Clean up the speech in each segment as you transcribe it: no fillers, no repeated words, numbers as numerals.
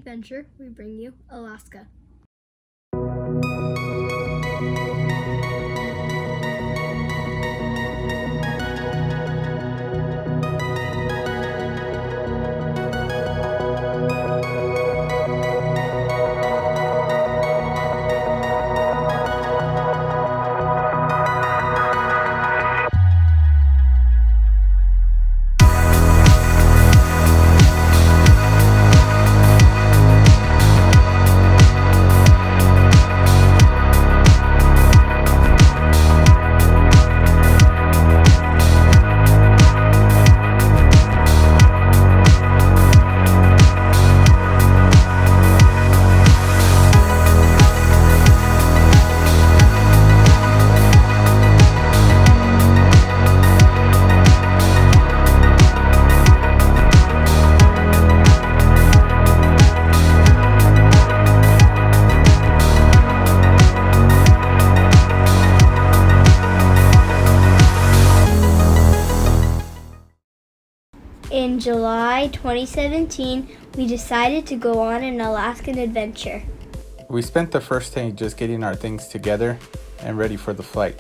adventure, we bring you Alaska. In July 2017, we decided to go on an Alaskan adventure. We spent the first day just getting our things together and ready for the flight.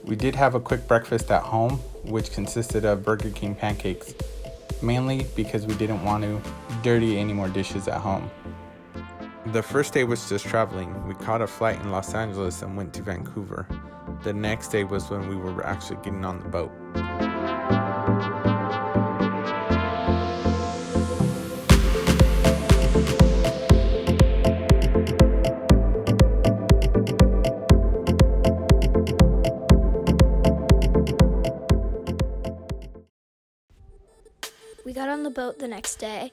We did have a quick breakfast at home, which consisted of Burger King pancakes, mainly because we didn't want to dirty any more dishes at home. The first day was just traveling. We caught a flight in Los Angeles and went to Vancouver. The next day was when we were actually getting on the boat. We got on the boat the next day.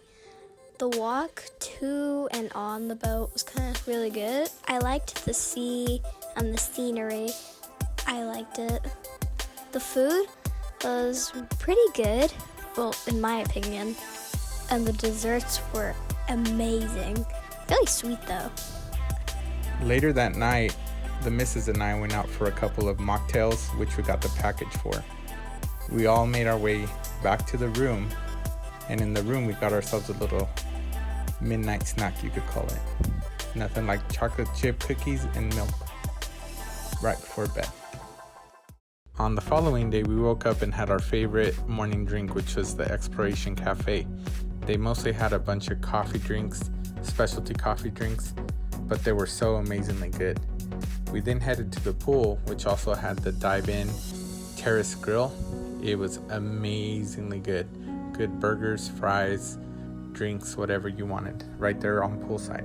The walk to and on the boat was kind of really good. I liked the sea and the scenery. I liked it. The food was pretty good, well, in my opinion. And the desserts were amazing. Really sweet though. Later that night, the missus and I went out for a couple of mocktails, which we got the package for. We all made our way back to the room, and in the room we got ourselves a little midnight snack, you could call it. Nothing like chocolate chip cookies and milk right before bed. On the following day, we woke up and had our favorite morning drink, which was the Exploration Cafe. They mostly had a bunch of coffee drinks, specialty coffee drinks, but they were so amazingly good. We then headed to the pool, which also had the dive-in terrace grill. It was amazingly good. Good burgers, fries, drinks, whatever you wanted, right there on poolside.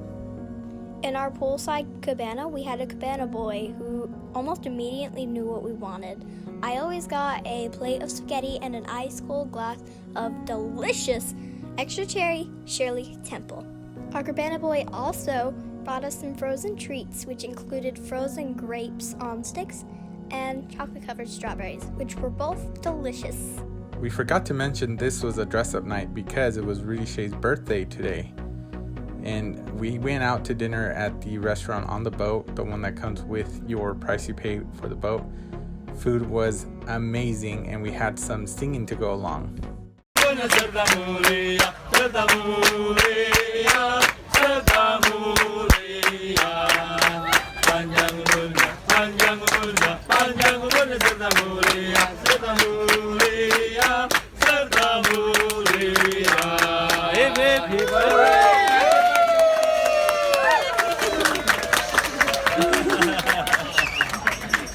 In our poolside cabana, we had a cabana boy who almost immediately knew what we wanted. I always got a plate of spaghetti and an ice-cold glass of delicious extra cherry Shirley Temple. Our cabana boy also brought us some frozen treats, which included frozen grapes on sticks and chocolate-covered strawberries, which were both delicious. We forgot to mention this was a dress-up night because it was Rudy Shea's birthday today. And we went out to dinner at the restaurant on the boat, the one that comes with your price you pay for the boat. Food was amazing, and we had some singing to go along.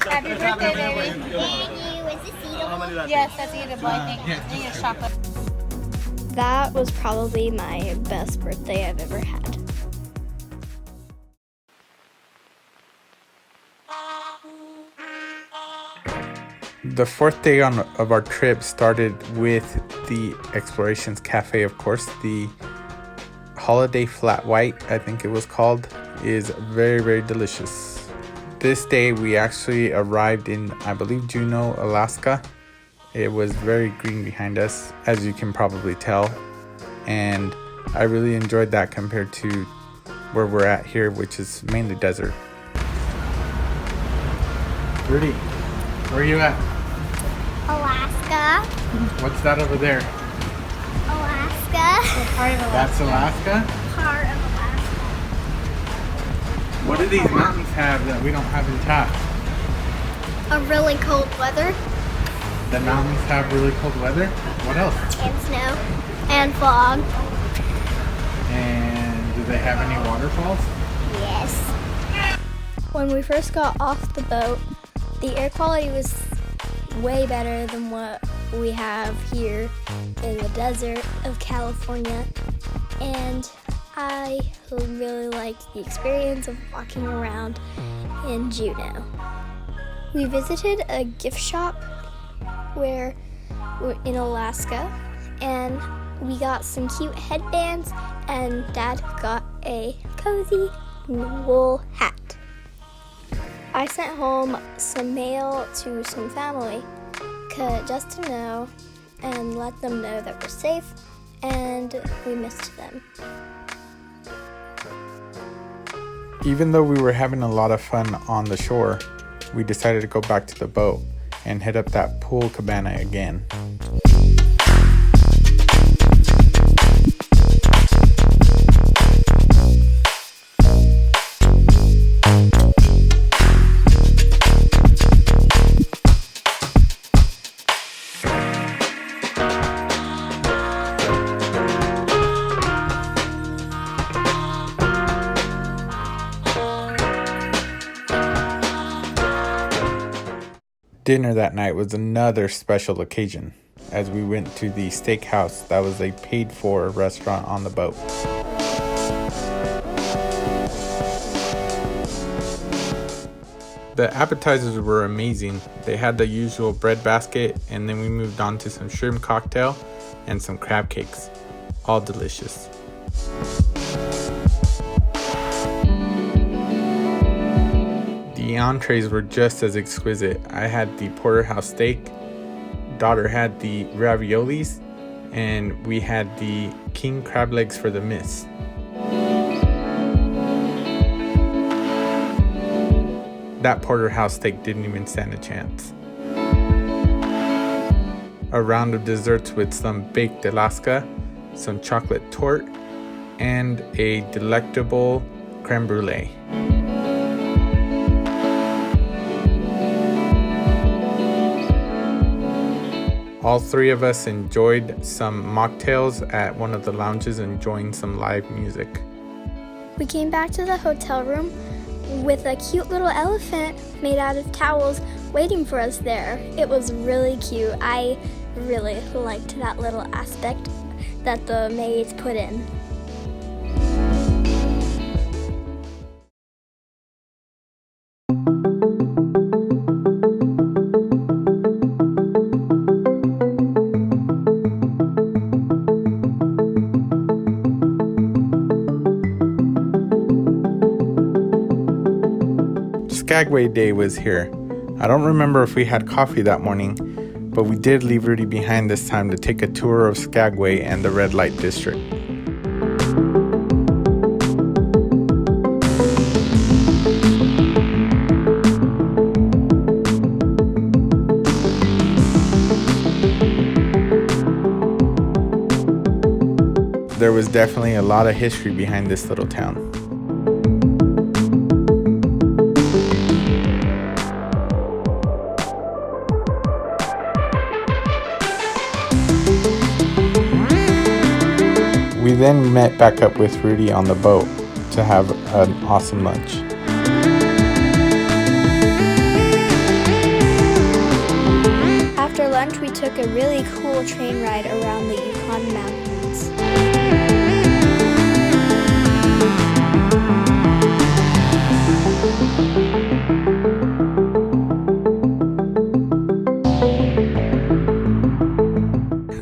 Happy birthday, baby. Thank you. Is this eatable? Yes, that's eatable, I think. I think it's chocolate. That was probably my best birthday I've ever had. The fourth day of our trip started with the Explorations Cafe, of course. The Holiday Flat White, I think it was called, is very, very delicious. This day we actually arrived in, I believe, Juneau, Alaska. It was very green behind us, as you can probably tell. And I really enjoyed that compared to where we're at here, which is mainly desert. Rudy, where are you at? Alaska. What's that over there? Alaska. That's Alaska? Part of Alaska. What do these mountains have that we don't have in Taft? A really cold weather. The mountains have really cold weather? What else? And snow. And fog. And do they have any waterfalls? Yes. When we first got off the boat, the air quality was way better than what we have here in the desert of California. And I really liked the experience of walking around in Juneau. We visited a gift shop where we're in Alaska, and we got some cute headbands, and Dad got a cozy wool hat. I sent home some mail to some family just to know and let them know that we're safe and we missed them. Even though we were having a lot of fun on the shore, we decided to go back to the boat and hit up that pool cabana again. Dinner that night was another special occasion as we went to the steakhouse that was a paid-for restaurant on the boat. The appetizers were amazing. They had the usual bread basket, and then we moved on to some shrimp cocktail and some crab cakes. All delicious. The entrees were just as exquisite. I had the porterhouse steak, daughter had the raviolis, and we had the king crab legs for the miss. That porterhouse steak didn't even stand a chance. A round of desserts with some baked Alaska, some chocolate torte, and a delectable creme brulee. All three of us enjoyed some mocktails at one of the lounges, enjoying some live music. We came back to the hotel room with a cute little elephant made out of towels waiting for us there. It was really cute. I really liked that little aspect that the maids put in. Skagway Day was here. I don't remember if we had coffee that morning, but we did leave Rudy behind this time to take a tour of Skagway and the red light district. There was definitely a lot of history behind this little town. We then met back up with Rudy on the boat to have an awesome lunch. After lunch, we took a really cool train ride around the Yukon Mountains.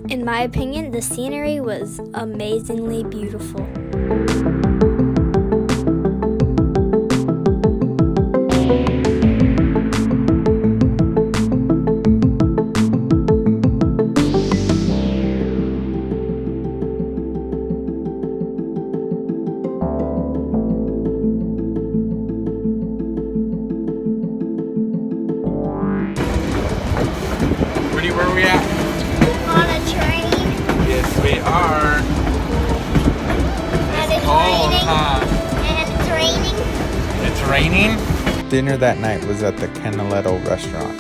In my opinion, the scenery was amazingly beautiful. Rudy, where are we at? On a train. Yes, we are. And it's cold, raining. huh? And it's raining. it's raining. Dinner that night was at the Canaletto restaurant.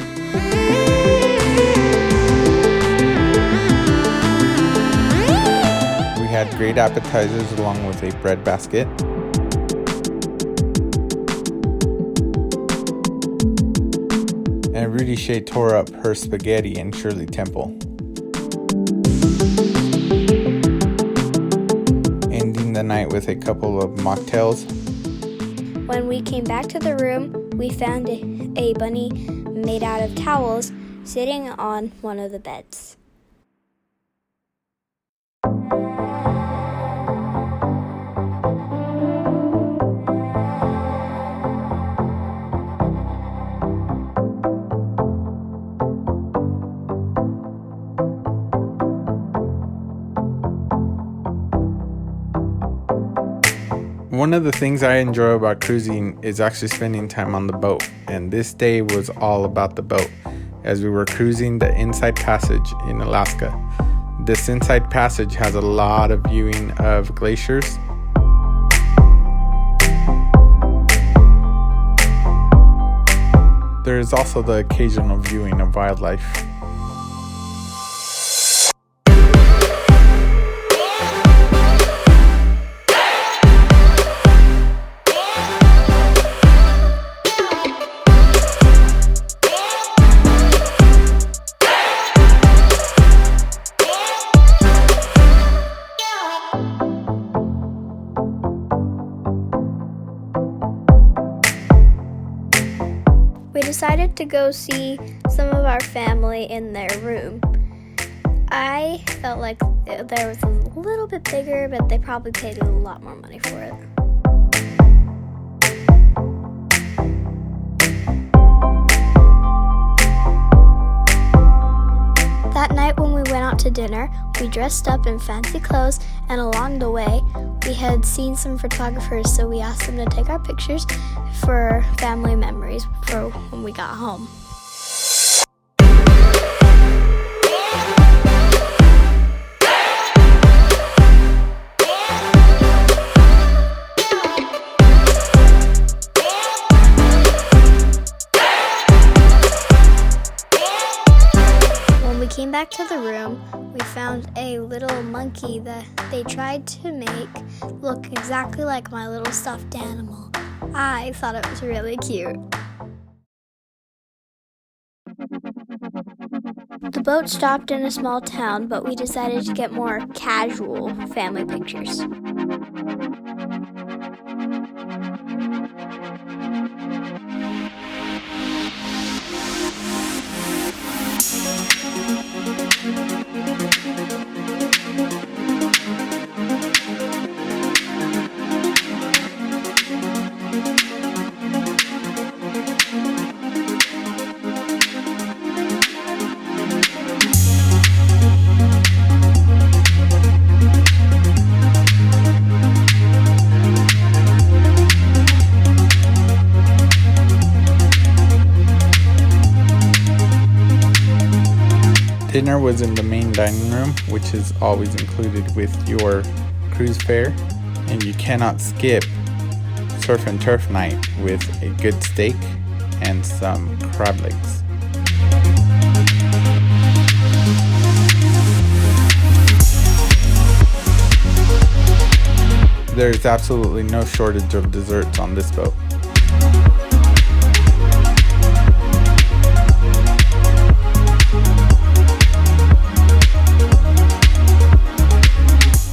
We had great appetizers along with a bread basket. And Rudy Shea tore up her spaghetti in Shirley Temple. Ending the night with a couple of mocktails. When we came back to the room, we found a bunny made out of towels sitting on one of the beds. One of the things I enjoy about cruising is actually spending time on the boat, and this day was all about the boat as we were cruising the Inside Passage in Alaska. This Inside Passage has a lot of viewing of glaciers. There is also the occasional viewing of wildlife. We decided to go see some of our family in their room. I felt like there was a little bit bigger, but they probably paid a lot more money for it. That night when we went out to dinner, we dressed up in fancy clothes, and along the way, we had seen some photographers, so we asked them to take our pictures for family memories for when we got home. When we came back to the room, we found a little monkey that they tried to make look exactly like my little stuffed animal. I thought it was really cute. The boat stopped in a small town, but we decided to get more casual family pictures. Dinner was in the main dining room, which is always included with your cruise fare, and you cannot skip surf and turf night with a good steak and some crab legs. There's absolutely no shortage of desserts on this boat.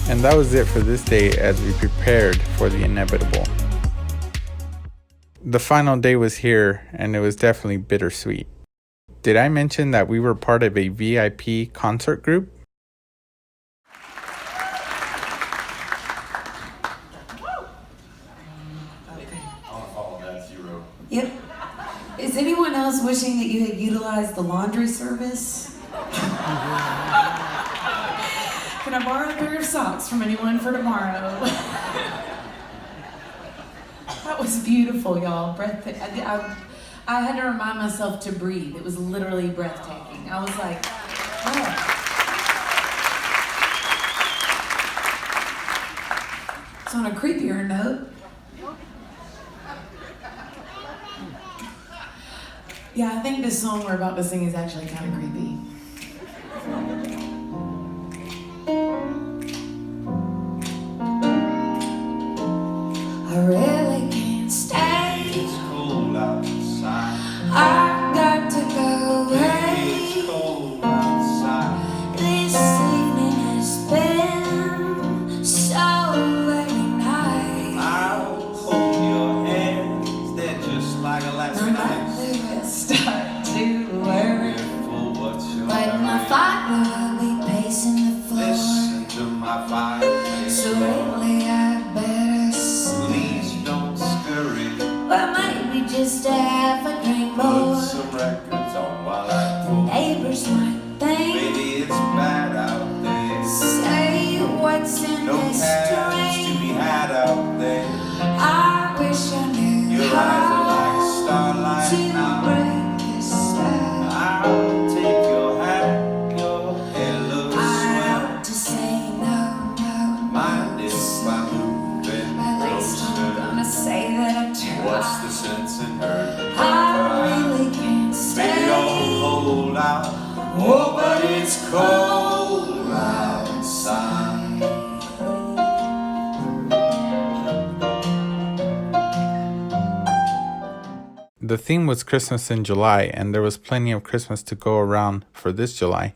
And that was it for this day as we prepared for the inevitable. The final day was here, and it was definitely bittersweet. Did I mention that we were part of a VIP concert group? Yep. Is anyone else wishing that you had utilized the laundry service? Can I borrow a pair of socks from anyone for tomorrow? That was beautiful, y'all. Breathtaking. I had to remind myself to breathe. It was literally breathtaking. I was like, oh. So on a creepier note, Yeah, I think this song we're about to sing is actually kind of creepy. I really can't stay. It's cold outside. I've got to go away. It's cold outside. This evening has been so very nice. I'll hold your hands. They're just like last night. Start to worry, For what's your but my father will be pacing the floor. Listen to my fireplace. So lately I better sleep. Please don't scurry. Well, maybe just have a drink Put more. some records on while I pull. Neighbors might think, Maybe it's bad out there. say what's in No this paths to drink. be had out there. I wish I knew Your eyes are like how starlight to now. break this spell. I'll take your hand, your hair looks I swell. ought to say no, no, Mind if I'm moving at least I'm closer? gonna say that I tried. What's the sense in her? I really can't Maybe don't stay. hold out. Oh, but it's cold outside. The theme was Christmas in July, and there was plenty of Christmas to go around for this July.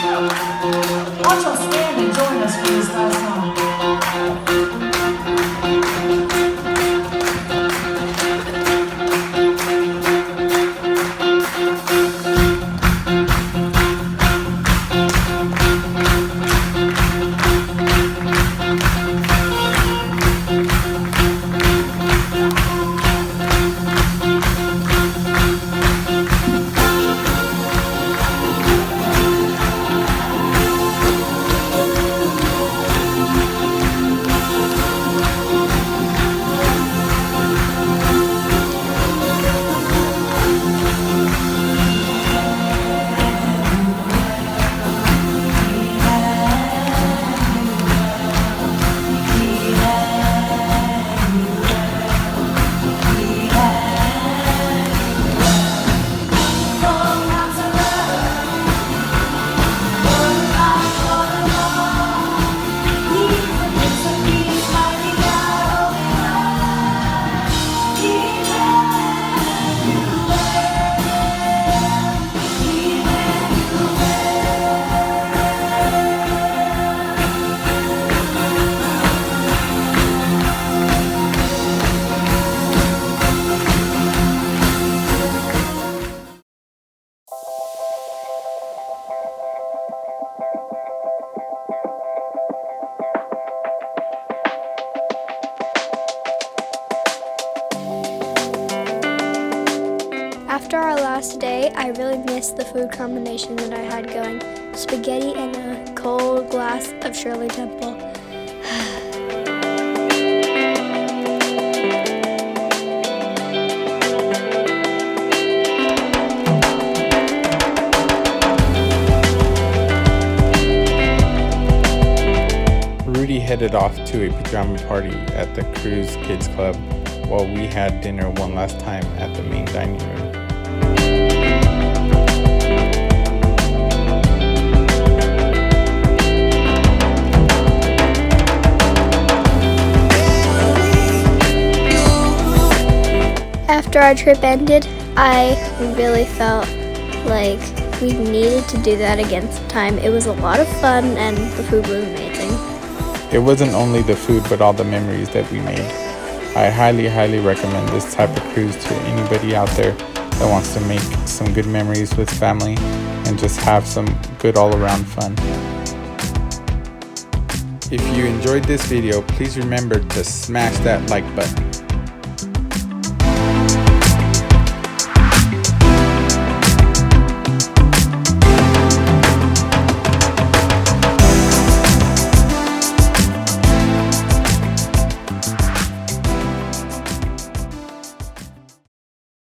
Watch us stand and join us for this last song. After our last day, I really missed the food combination that I had going. Spaghetti and a cold glass of Shirley Temple. Rudy headed off to a pajama party at the Cruise Kids Club, while we had dinner one last time at the main dining room. After our trip ended, I really felt like we needed to do that again sometime. It was a lot of fun and the food was amazing. It wasn't only the food, but all the memories that we made. I highly recommend this type of cruise to anybody out there that wants to make some good memories with family and just have some good all-around fun. If you enjoyed this video, please remember to smash that like button.